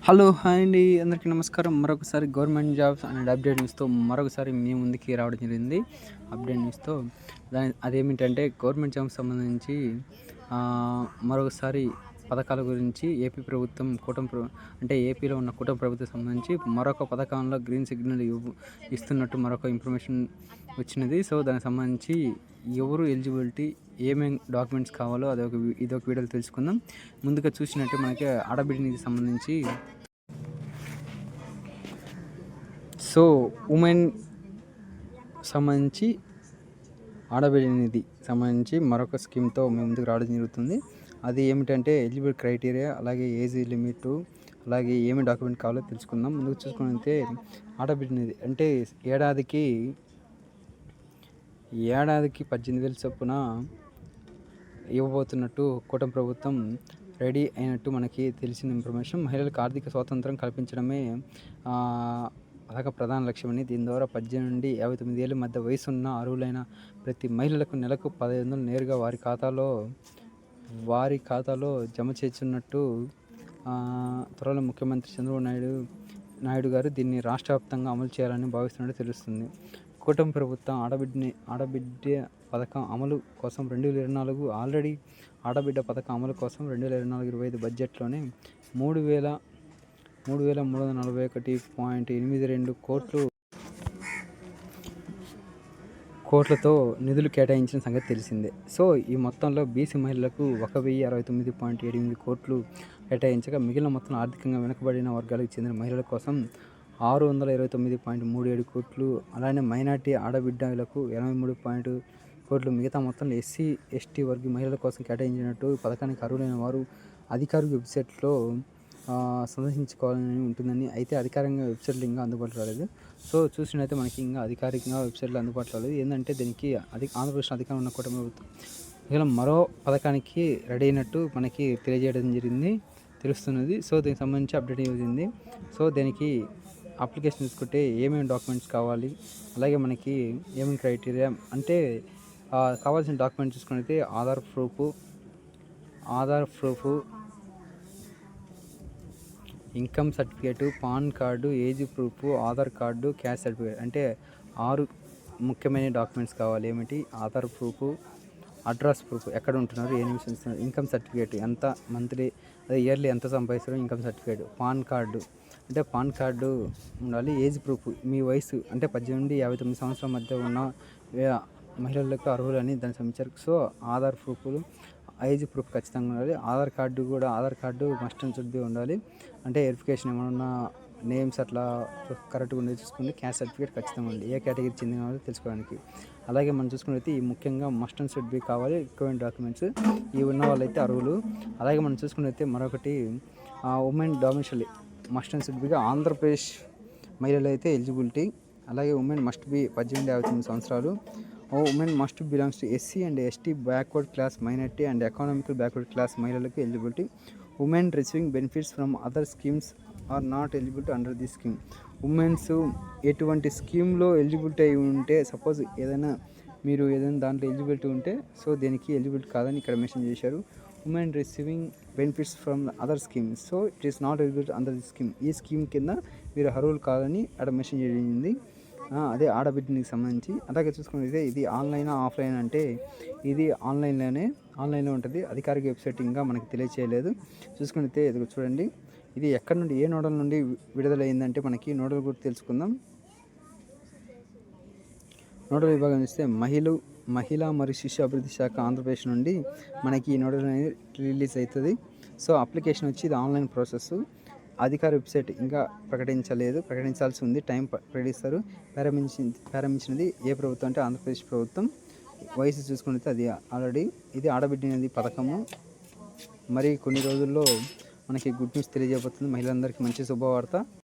Hello hi అండి, అందరికీ నమస్కారం. మరొకసారి గవర్నమెంట్ జాబ్స్ అండ్ అప్డేట్ న్యూస్తో మరొకసారి మీ ముందుకి రావడం జరిగింది. అప్డేట్ న్యూస్తో అదేమిటంటే గవర్నమెంట్ జాబ్స్ సంబంధించి మరొకసారి పథకాల గురించి ఏపీ ప్రభుత్వం అంటే ఏపీలో ఉన్న కూటమి ప్రభుత్వం సంబంధించి మరొక పథకంలో గ్రీన్ సిగ్నల్ ఇస్తున్నట్టు మరొక ఇన్ఫర్మేషన్ వచ్చినది. సో దానికి సంబంధించి ఎవరు ఎలిజిబిలిటీ, ఏమేమి డాక్యుమెంట్స్ కావాలో ఇదొక వీడియోలో తెలుసుకుందాం. ముందుగా చూసినట్టు మనకి ఆడబిడ్డకి సంబంధించి ఉమెన్ సంబంధించి ఆడబిడ్డ నిధి సంబంధించి మరొక స్కీమ్తో మేము ముందుకు రావడం జరుగుతుంది. అది ఏమిటంటే ఎలిజిబుల్ క్రైటీరియా, అలాగే ఏజ్ లిమిట్, అలాగే ఏమి డాక్యుమెంట్ కావాలో తెలుసుకుందాం. ముందుకు చూసుకుంటే ఆడబిడ్డ నిధి అంటే ఏడాదికి 18,000 చొప్పున ఇవ్వబోతున్నట్టు కూటమి ప్రభుత్వం రెడీ అయినట్టు మనకి తెలిసిన ఇన్ఫర్మేషన్. మహిళలకు ఆర్థిక స్వాతంత్రం కల్పించడమే పథక ప్రధాన లక్ష్యమని, దీని ద్వారా 18 నుండి 59 ఏళ్ళ మధ్య వయసున్న అర్హులైన ప్రతి మహిళలకు నెలకు 1,500 నేరుగా వారి ఖాతాలో జమ చేస్తున్నట్టు త్వరలో ముఖ్యమంత్రి చంద్రబాబు నాయుడు గారు దీన్ని రాష్ట్ర వ్యాప్తంగా అమలు చేయాలని భావిస్తున్నట్టు తెలుస్తుంది. కూటమి ప్రభుత్వం ఆడబిడ్డ పథకం అమలు కోసం 2024 ఆల్రెడీ ఆడబిడ్డ పథకం అమలు కోసం 2024-25 బడ్జెట్లోనే 3,341.82 కోట్లతో నిధులు కేటాయించిన సంగతి తెలిసిందే. సో ఈ మొత్తంలో బీసీ మహిళలకు 1,069.78 కోట్లు కేటాయించగా, మిగిలిన మొత్తం ఆర్థికంగా వెనుకబడిన వర్గాలకు చెందిన మహిళల కోసం 629.37 కోట్లు, అలానే మైనార్టీ ఆడబిడ్డలకు 83 కోట్లు, మిగతా మొత్తంలో ఎస్సీ ఎస్టీ వర్గ మహిళల కోసం కేటాయించినట్టు పథకానికి అర్హులైన వారు అధికారిక వెబ్సైట్లో సందర్శించుకోవాలని ఉంటుందని. అయితే అధికారికంగా వెబ్సైట్లు ఇంకా అందుబాటులో రాలేదు. సో చూసినట్లయితే మనకి ఇంకా అధికారికంగా వెబ్సైట్లో అందుబాటులో లేదు. ఏంటంటే దీనికి ఆంధ్రప్రదేశ్ అధికారం ఉన్న కూటమి ప్రభుత్వం కేవలం మరో పథకానికి రెడీ అయినట్టు మనకి తెలియజేయడం తెలుస్తున్నది. సో దీనికి సంబంధించి అప్డేట్ అయింది. సో దీనికి అప్లికేషన్ తీసుకుంటే ఏమేమి డాక్యుమెంట్స్ కావాలి, అలాగే మనకి ఏమేమి క్రైటీరియా అంటే కావాల్సిన డాక్యుమెంట్స్ చూసుకున్నైతే Aadhaar proof, income certificate, PAN card, age proof, Aadhaar card, caste certificate అంటే 6 ముఖ్యమైన డాక్యుమెంట్స్ కావాలి. ఏమిటి? ఆధార్ ప్రూఫ్, అడ్రస్ ప్రూఫ్, ఎక్కడ ఉంటున్నారు, ఏ నిమిషం ఇస్తున్నారు, ఇన్కమ్ సర్టిఫికేట్ ఎంత మంత్లీ అదే ఇయర్లీ ఎంత సంపాదిస్తారు, ఇన్కమ్ సర్టిఫికేట్, పాన్ కార్డు అంటే పాన్ కార్డు ఉండాలి. ఏజ్ ప్రూఫ్ మీ వయసు అంటే 18 నుండి 59 సంవత్సరాల మధ్య ఉన్న మహిళలకు అర్హులని దాన్ని సంబంధించారు. సో ఆధార్ ప్రూఫ్లు, ఏజ్ ప్రూఫ్ ఖచ్చితంగా ఉండాలి. Aadhaar card must and should B ఉండాలి. అంటే వెరిఫికేషన్ ఏమన్నా నేమ్స్ అట్లా కరెక్ట్గా ఉండేది చూసుకుంటే, క్యాస్ట్ సర్టిఫికేట్ ఖచ్చితంగా ఉంది, ఏ కేటగిరీ చెందిన వాళ్ళు తెలుసుకోవడానికి. అలాగే మనం చూసుకున్నైతే ఈ ముఖ్యంగా మస్ట్ అండ్ షుడ్ బి కావాలి రిక్వైర్మెంట్ డాక్యుమెంట్స్. ఇవి ఉన్న వాళ్ళైతే అర్హులు. అలాగే మనం చూసుకున్నైతే మరొకటి women domicile must and should బిగా ఆంధ్రప్రదేశ్ మహిళలు అయితే ఎలిజిబిలిటీ. అలాగే ఉమెన్ మస్ట్ బి 18-59 సంవత్సరాలు. Women must belongs to SC and ST backward class minority and economical backward class మహిళలకు eligibility. Women receiving benefits from other schemes are not eligible under the scheme. Womens ఎటువంటి స్కీమ్లో eligibility అయి ఉంటే, suppose మీరు ఏదైనా దాంట్లో eligibility ఉంటే so దీనికి ఎలిజిబిలిటీ కాదని ఇక్కడ మెన్షన్ చేశారు. Women receiving benefits from other schemes, so it is not eligible under the scheme. ఈ స్కీమ్ కింద మీరు అర్హులు కాదని అక్కడ మెన్షన్ చేయడింది. అదే ఆడబిడ్డకి సంబంధించి. అలాగే చూసుకుంటే ఇది ఆన్లైన్ ఆఫ్లైన్ అంటే ఇది ఆన్లైన్లో ఉంటుంది. అధికారిక వెబ్సైట్ ఇంకా మనకి తెలియచేయలేదు. చూసుకుంటే ఇది చూడండి, ఇది ఎక్కడి నుండి ఏ నోడల్ నుండి విడుదలైందంటే మనకి నోడల్ గురించి తెలుసుకుందాం. నోడల్ విభాగం ఇస్తే మహిళా మరియు శిశు అభివృద్ధి శాఖ ఆంధ్రప్రదేశ్ నుండి మనకి ఈ నోడల్ అనేది రిలీజ్ అవుతుంది. సో అప్లికేషన్ వచ్చి ఇది ఆన్లైన్ ప్రాసెస్. అధికార వెబ్సైట్ ఇంకా ప్రకటించాల్సి ఉంది. టైం ప్రకటిస్తారు. ప్రారంభించినది ఏ ప్రభుత్వం అంటే ఆంధ్రప్రదేశ్ ప్రభుత్వం. వయసు చూసుకుంటే అది ఆల్రెడీ ఇది ఆడబిడ్డ అనేది పథకము. మరి కొన్ని రోజుల్లో మనకి గుడ్ న్యూస్ తెలియజేయబోతుంది. మహిళలందరికీ మంచి శుభవార్త.